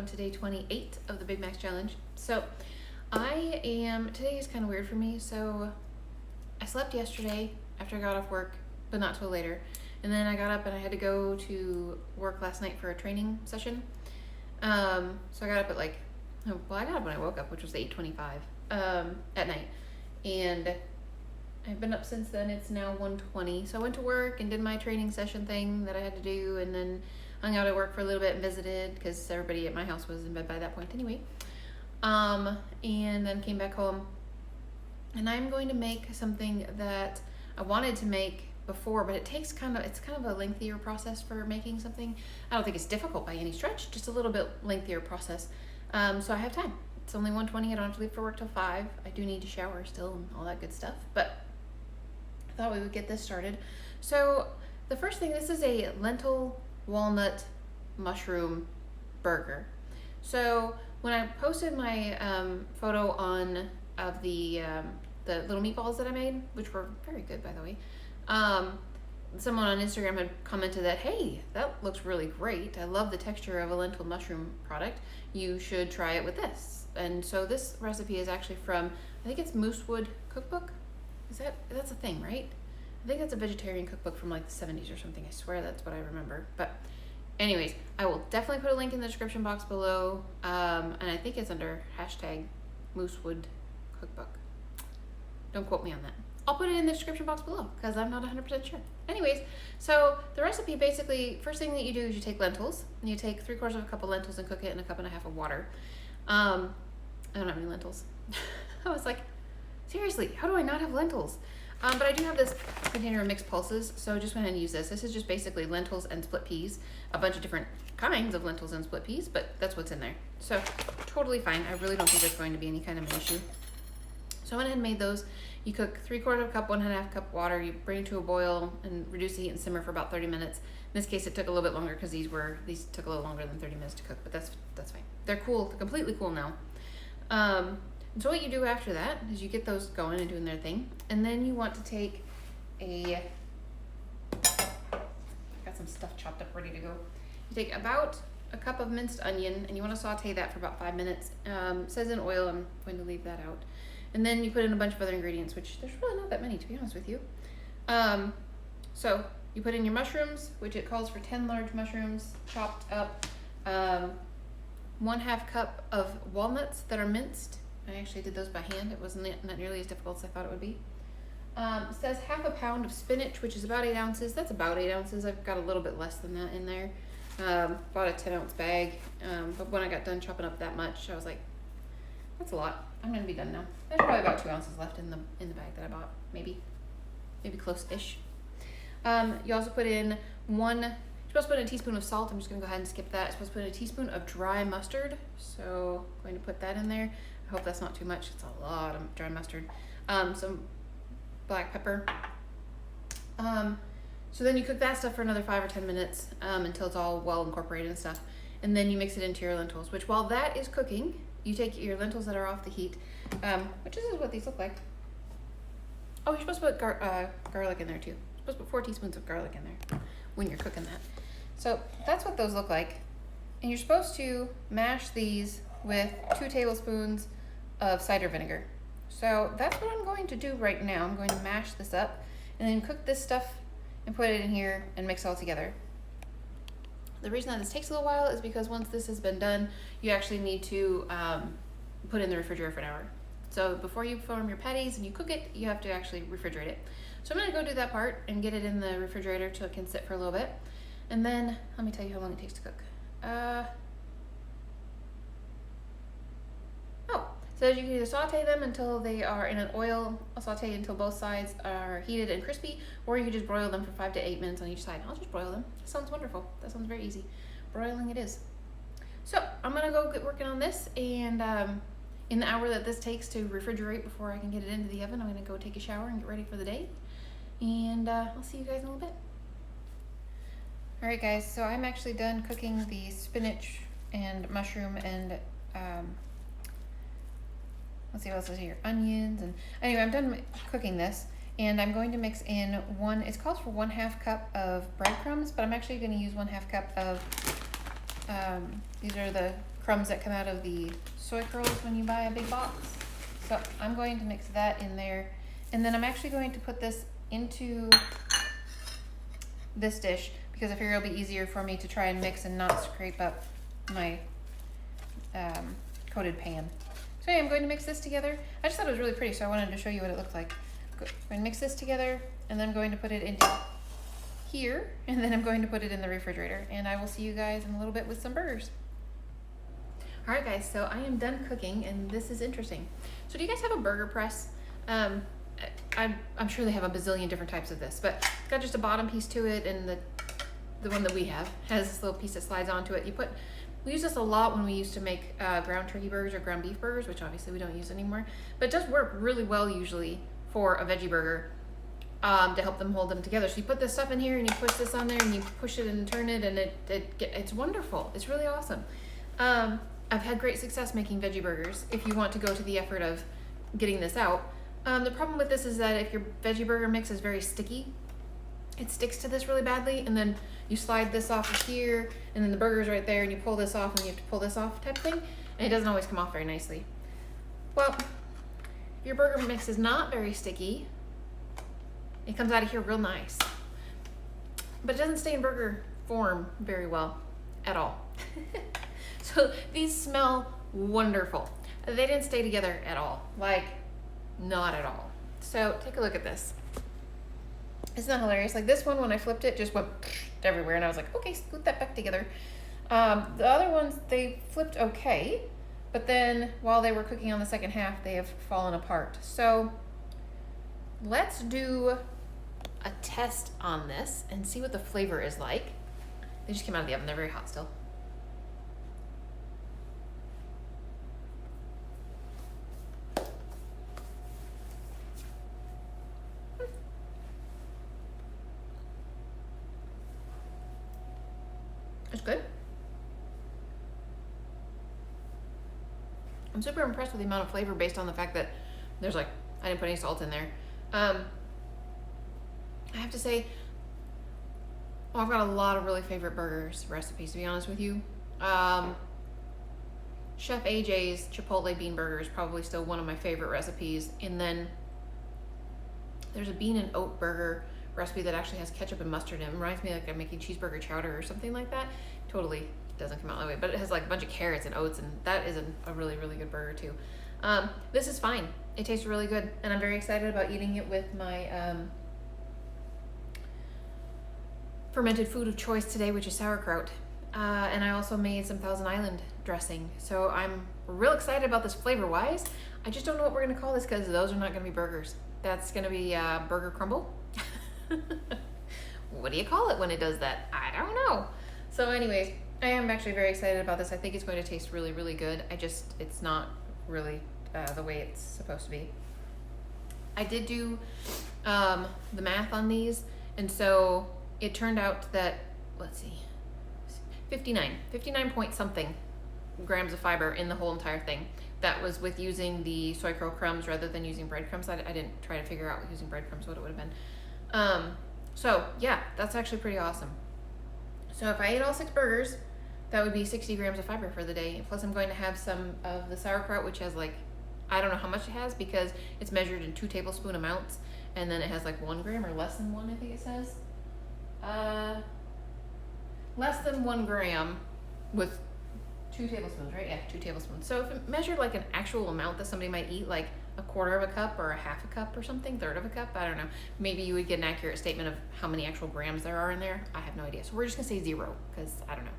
welcome to day 28 of the Big Macs Challenge. So today is kind of weird for me. So I slept yesterday after I got off work, but not till later. And then I got up and I had to go to work last night for a training session. So I got up at I got up when I woke up, which was 8:25 at night. And I've been up since then. It's now 1:20. So I went to work and did my training session thing that I had to do, and then hung out at work for a little bit and visited because everybody at my house was in bed by that point anyway. And then came back home. And I'm going to make something that I wanted to make before, but it's kind of a lengthier process for making something. I don't think it's difficult by any stretch, just a little bit lengthier process. So I have time. It's only 1:20. I don't have to leave for work till 5. I do need to shower still and all that good stuff, but I thought we would get this started. So the first thing, this is a lentil walnut mushroom burger. So when I posted my photo of the little meatballs that I made, which were very good by the way, someone on Instagram had commented that, hey, that looks really great. I love the texture of a lentil mushroom product. You should try it with this. And so this recipe is actually from, I think it's Moosewood Cookbook. That's a thing, right? I think that's a vegetarian cookbook from like the 70s or something. I swear that's what I remember. But anyways, I will definitely put a link in the description box below. And I think it's under hashtag Moosewood Cookbook. Don't quote me on that. I'll put it in the description box below because I'm not 100% sure. Anyways, so the recipe basically, first thing that you do is you take lentils. And you take 3/4 of a cup of lentils and cook it in 1.5 cups of water. I don't have any lentils. I was like, seriously, how do I not have lentils? But I do have this container of mixed pulses, so just went ahead and use this. This is just basically lentils and split peas, a bunch of different kinds of lentils and split peas, but that's what's in there. So totally fine. I really don't think there's going to be any kind of an issue. So I went ahead and made those. You cook 3/4 of a cup, 1.5 cup water. You bring it to a boil and reduce the heat and simmer for about 30 minutes. In this case, it took a little bit longer because these took a little longer than 30 minutes to cook, but that's fine. They're cool. They're completely cool now. And so what you do after that is you get those going and doing their thing. And then you want to take I got some stuff chopped up ready to go. You take about a cup of minced onion and you want to saute that for about 5 minutes. It says in oil, I'm going to leave that out. And then you put in a bunch of other ingredients, which there's really not that many, to be honest with you. So you put in your mushrooms, which it calls for 10 large mushrooms, chopped up. 1/2 cup of walnuts that are minced. I actually did those by hand. It wasn't not nearly as difficult as I thought it would be. It says 1/2 pound of spinach, which is about 8 ounces. That's about 8 ounces. I've got a little bit less than that in there. Bought a 10-ounce bag. But when I got done chopping up that much, I was like, that's a lot. I'm gonna be done now. There's probably about 2 ounces left in the bag that I bought. Maybe close-ish. You also put in you're supposed to put in a teaspoon of salt. I'm just gonna go ahead and skip that. You're supposed to put in a teaspoon of dry mustard. So I'm going to put that in there. I hope that's not too much. It's a lot of dry mustard. Some black pepper. So then you cook that stuff for another 5 or 10 minutes until it's all well incorporated and stuff. And then you mix it into your lentils, which while that is cooking, you take your lentils that are off the heat, which is what these look like. Oh, you're supposed to put garlic in there too. You're supposed to put 4 teaspoons of garlic in there when you're cooking that. So that's what those look like. And you're supposed to mash these with 2 tablespoons of cider vinegar. So that's what I'm going to do right now. I'm going to mash this up and then cook this stuff and put it in here and mix it all together. The reason that this takes a little while is because once this has been done, you actually need to put it in the refrigerator for an hour. So before you form your patties and you cook it, you have to actually refrigerate it. So I'm gonna go do that part and get it in the refrigerator so it can sit for a little bit. And then let me tell you how long it takes to cook. So you can either saute them until they are in an oil, saute until both sides are heated and crispy, or you can just broil them for 5 to 8 minutes on each side. I'll just broil them. That sounds wonderful. That sounds very easy. Broiling it is. So I'm gonna go get working on this, and in the hour that this takes to refrigerate before I can get it into the oven, I'm gonna go take a shower and get ready for the day. And I'll see you guys in a little bit. All right, guys, so I'm actually done cooking the spinach and mushroom and let's see what else is here, onions, and anyway, I'm done cooking this, and I'm going to mix in it calls for 1/2 cup of breadcrumbs, but I'm actually going to use 1/2 cup of these are the crumbs that come out of the soy curls when you buy a big box. So I'm going to mix that in there. And then I'm actually going to put this into this dish because I figure it'll be easier for me to try and mix and not scrape up my coated pan. So yeah, I'm going to mix this together. I just thought it was really pretty, so I wanted to show you what it looked like. I'm going to mix this together, and then I'm going to put it into here, and then I'm going to put it in the refrigerator. And I will see you guys in a little bit with some burgers. All right, guys, so I am done cooking, and this is interesting. So do you guys have a burger press? I'm sure they have a bazillion different types of this, but it's got just a bottom piece to it, and the one that we have has this little piece that slides onto it. We use this a lot when we used to make ground turkey burgers or ground beef burgers, which obviously we don't use anymore, but it does work really well usually for a veggie burger to help them hold them together. So you put this stuff in here and you push this on there and you push it and turn it, and it's wonderful. It's really awesome. I've had great success making veggie burgers if you want to go to the effort of getting this out. The problem with this is that if your veggie burger mix is very sticky, it sticks to this really badly, and then you slide this off of here, and then the burger's right there, and you pull this off, and you have to pull this off type thing, and it doesn't always come off very nicely. Well, if your burger mix is not very sticky, it comes out of here real nice. But it doesn't stay in burger form very well at all. So these smell wonderful. They didn't stay together at all, like not at all. So take a look at this. Isn't that hilarious? Like this one, when I flipped it, just went everywhere, and I was like, okay, scoot that back together. The other ones, they flipped okay, but then while they were cooking on the second half, they have fallen apart. So let's do a test on this and see what the flavor is like. They just came out of the oven. They're very hot still. It's good. I'm super impressed with the amount of flavor based on the fact that there's I didn't put any salt in there. I have to say, I've got a lot of really favorite burgers recipes, to be honest with you. Chef AJ's Chipotle bean burger is probably still one of my favorite recipes. And then there's a bean and oat burger recipe that actually has ketchup and mustard in it. It reminds me like I'm making cheeseburger chowder or something like that. Totally doesn't come out that way, but it has a bunch of carrots and oats, and that is a really, really good burger too. This is fine. It tastes really good, and I'm very excited about eating it with my fermented food of choice today, which is sauerkraut. And I also made some Thousand Island dressing. So I'm real excited about this flavor-wise. I just don't know what we're gonna call this because those are not gonna be burgers. That's gonna be burger crumble. What do you call it when it does that? I don't know. So anyways, I am actually very excited about this. I think it's going to taste really, really good. It's not really the way it's supposed to be. I did do the math on these, and so it turned out that, let's see, 59 point something grams of fiber in the whole entire thing. That was with using the soy curl crumbs rather than using breadcrumbs. I didn't try to figure out using breadcrumbs what it would have been. So yeah, that's actually pretty awesome. So if I ate all 6 burgers, that would be 60 grams of fiber for the day. Plus I'm going to have some of the sauerkraut, which has I don't know how much it has because it's measured in 2 tablespoon amounts. And then it has 1 gram or less than 1, I think it says. Less than 1 gram with 2 tablespoons, right? Yeah, 2 tablespoons. So if it measured an actual amount that somebody might eat, a 1/4 of a cup or a 1/2 a cup or something, 1/3 of a cup, I don't know. Maybe you would get an accurate statement of how many actual grams there are in there. I have no idea. So we're just gonna say 0 because I don't know.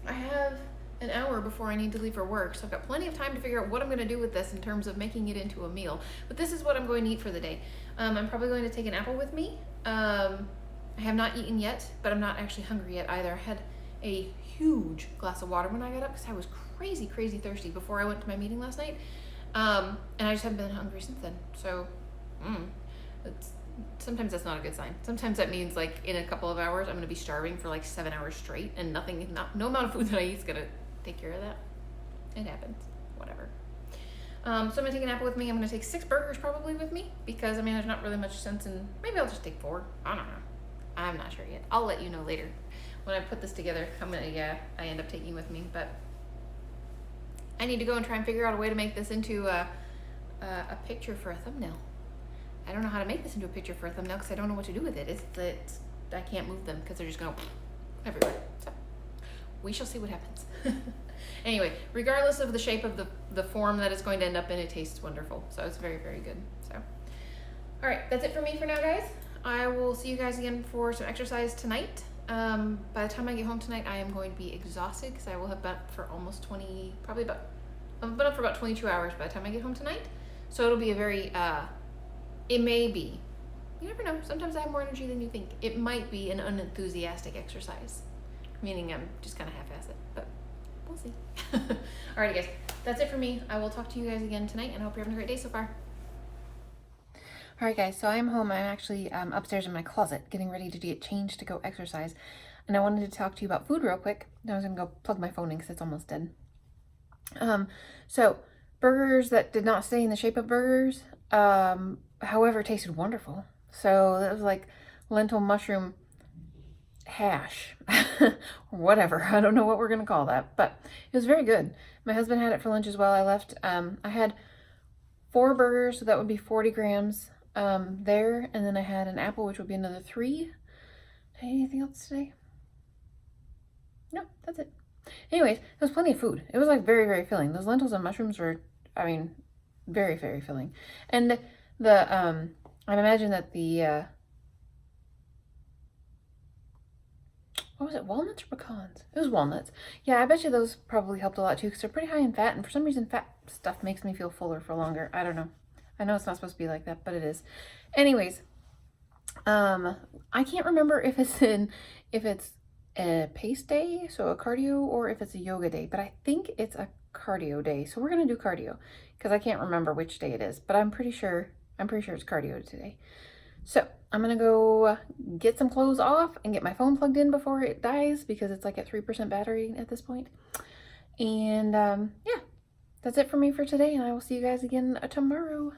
I have an hour before I need to leave for work, so I've got plenty of time to figure out what I'm gonna do with this in terms of making it into a meal. But this is what I'm going to eat for the day. I'm probably going to take an apple with me. I have not eaten yet, but I'm not actually hungry yet either. I had a huge glass of water when I got up because I was crazy thirsty before I went to my meeting last night. And I just haven't been hungry since then. So sometimes that's not a good sign. Sometimes that means in a couple of hours I'm gonna be starving for 7 hours straight, and no amount of food that I eat is gonna take care of that. It happens, whatever. So I'm gonna take an apple with me. I'm gonna take 6 burgers probably with me because there's not really much sense in, maybe I'll just take 4. I don't know. I'm not sure yet. I'll let you know later when I put this together, I end up taking with me. But I need to go and try and figure out a way to make this into a picture for a thumbnail. I don't know how to make this into a picture for a thumbnail because I don't know what to do with it. It's that I can't move them because they're just going everywhere. So we shall see what happens. Anyway, regardless of the shape of the form that it's going to end up in, it tastes wonderful. So it's very, very good. So, all right, that's it for me for now, guys. I will see you guys again for some exercise tonight. By the time I get home tonight, I am going to be exhausted because I will have been up for almost I've been up for about 22 hours by the time I get home tonight. So it'll be a very, it may be, you never know, sometimes I have more energy than you think. It might be an unenthusiastic exercise, meaning I'm just kind of half-assed, but we'll see. Alrighty guys, that's it for me. I will talk to you guys again tonight, and I hope you're having a great day so far. Alright guys, so I'm home. I'm actually upstairs in my closet getting ready to get changed to go exercise. And I wanted to talk to you about food real quick. I was going to go plug my phone in because it's almost dead. So burgers that did not stay in the shape of burgers, however, tasted wonderful. So that was like lentil mushroom hash or whatever. I don't know what we're going to call that, but it was very good. My husband had it for lunch as well. I left, I had 4 burgers, so that would be 40 grams there. And then I had an apple, which would be another 3. Did I eat anything else today? No, that's it. Anyways, it was plenty of food. It was like very, very filling. Those lentils and mushrooms were, I mean, very, very filling. And the, I imagine that the, what was it, walnuts or pecans? It was walnuts. Yeah, I bet you those probably helped a lot too because they're pretty high in fat. And for some reason, fat stuff makes me feel fuller for longer. I don't know. I know it's not supposed to be like that, but it is. Anyways, I can't remember if it's a pace day, so a cardio, or if it's a yoga day, but I think it's a cardio day. So we're going to do cardio because I can't remember which day it is, but I'm pretty sure it's cardio today. So I'm going to go get some clothes off and get my phone plugged in before it dies because it's like at 3% battery at this point. And yeah, that's it for me for today, and I will see you guys again tomorrow.